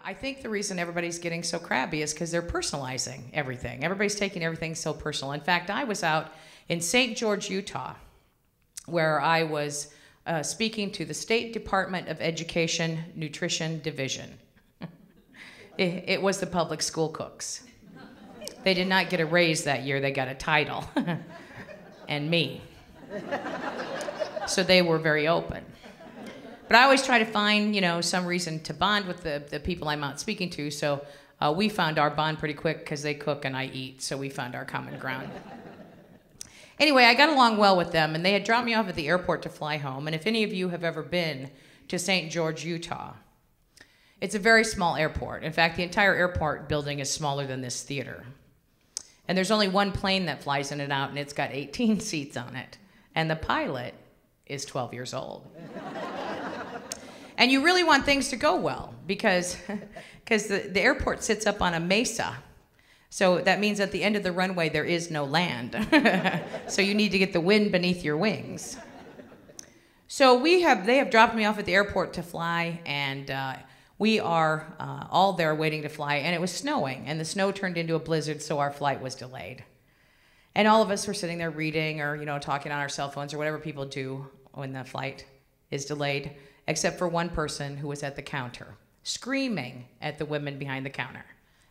I think the reason everybody's getting so crabby is because they're personalizing everything. Everybody's taking everything so personal. In fact, I was out in St. George, Utah, where I was speaking to the State Department of Education Nutrition Division. It was the public school cooks. They did not get a raise that year, they got a title. And me. So they were very open. But I always try to find, some reason to bond with the people I'm out speaking to. So we found our bond pretty quick because they cook and I eat. So we found our common ground. Anyway, I got along well with them, and they had dropped me off at the airport to fly home. And if any of you have ever been to St. George, Utah, it's a very small airport. In fact, the entire airport building is smaller than this theater. And there's only one plane that flies in and out, and it's got 18 seats on it. And the pilot is 12 years old. And you really want things to go well because the airport sits up on a mesa. So that means at the end of the runway, there is no land. So you need to get the wind beneath your wings. So they have dropped me off at the airport to fly, and we are all there waiting to fly, and it was snowing, and the snow turned into a blizzard, so our flight was delayed. And all of us were sitting there reading or, talking on our cell phones or whatever people do when the flight is delayed, except for one person who was at the counter, screaming at the women behind the counter.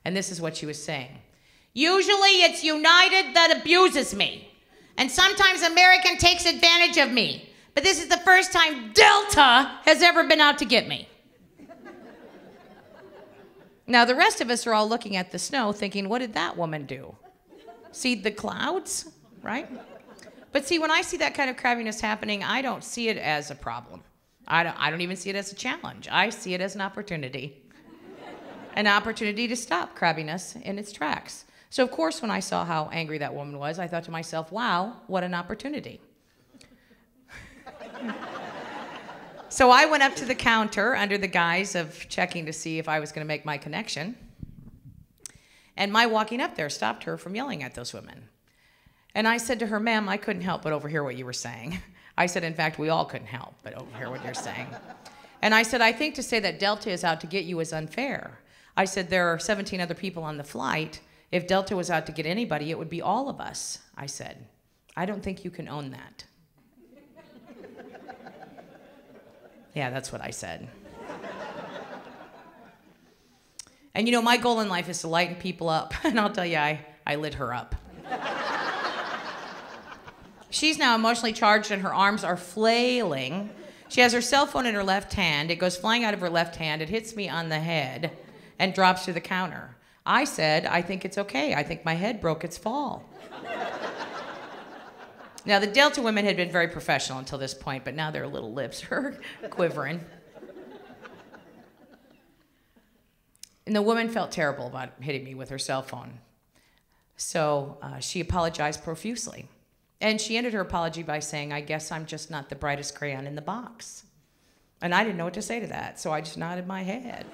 And this is what she was saying. Usually it's United that abuses me, and sometimes American takes advantage of me, but this is the first time Delta has ever been out to get me. Now, the rest of us are all looking at the snow thinking, what did that woman do? See the clouds, right? But see, when I see that kind of crabbiness happening, I don't see it as a problem. I don't even see it as a challenge. I see it as an opportunity. An opportunity to stop crabbiness in its tracks. So, of course, when I saw how angry that woman was, I thought to myself, wow, what an opportunity. So I went up to the counter under the guise of checking to see if I was going to make my connection. And my walking up there stopped her from yelling at those women. And I said to her, ma'am, I couldn't help but overhear what you were saying. I said, in fact, we all couldn't help but overhear what you're saying. And I said, I think to say that Delta is out to get you is unfair. I said, there are 17 other people on the flight. If Delta was out to get anybody, it would be all of us. I said, I don't think you can own that. Yeah, that's what I said. And my goal in life is to lighten people up. And I'll tell you, I lit her up. She's now emotionally charged and her arms are flailing. She has her cell phone in her left hand. It goes flying out of her left hand. It hits me on the head and drops to the counter. I said, I think it's okay. I think my head broke its fall. Now, the Delta women had been very professional until this point, but now their little lips are quivering. And the woman felt terrible about hitting me with her cell phone. So she apologized profusely. And she ended her apology by saying, I guess I'm just not the brightest crayon in the box. And I didn't know what to say to that, so I just nodded my head.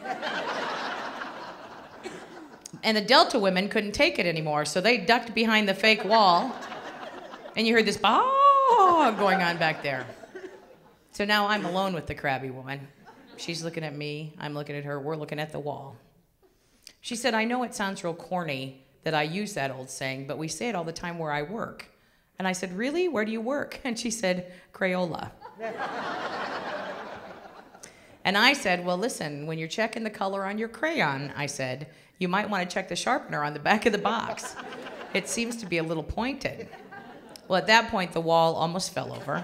And the Delta women couldn't take it anymore, so they ducked behind the fake wall. And you heard this going on back there. So now I'm alone with the crabby woman. She's looking at me, I'm looking at her, we're looking at the wall. She said, I know it sounds real corny that I use that old saying, but we say it all the time where I work. And I said, really? Where do you work? And she said, Crayola. And I said, well, listen, when you're checking the color on your crayon, I said, you might want to check the sharpener on the back of the box. It seems to be a little pointed. Well, at that point, the wall almost fell over.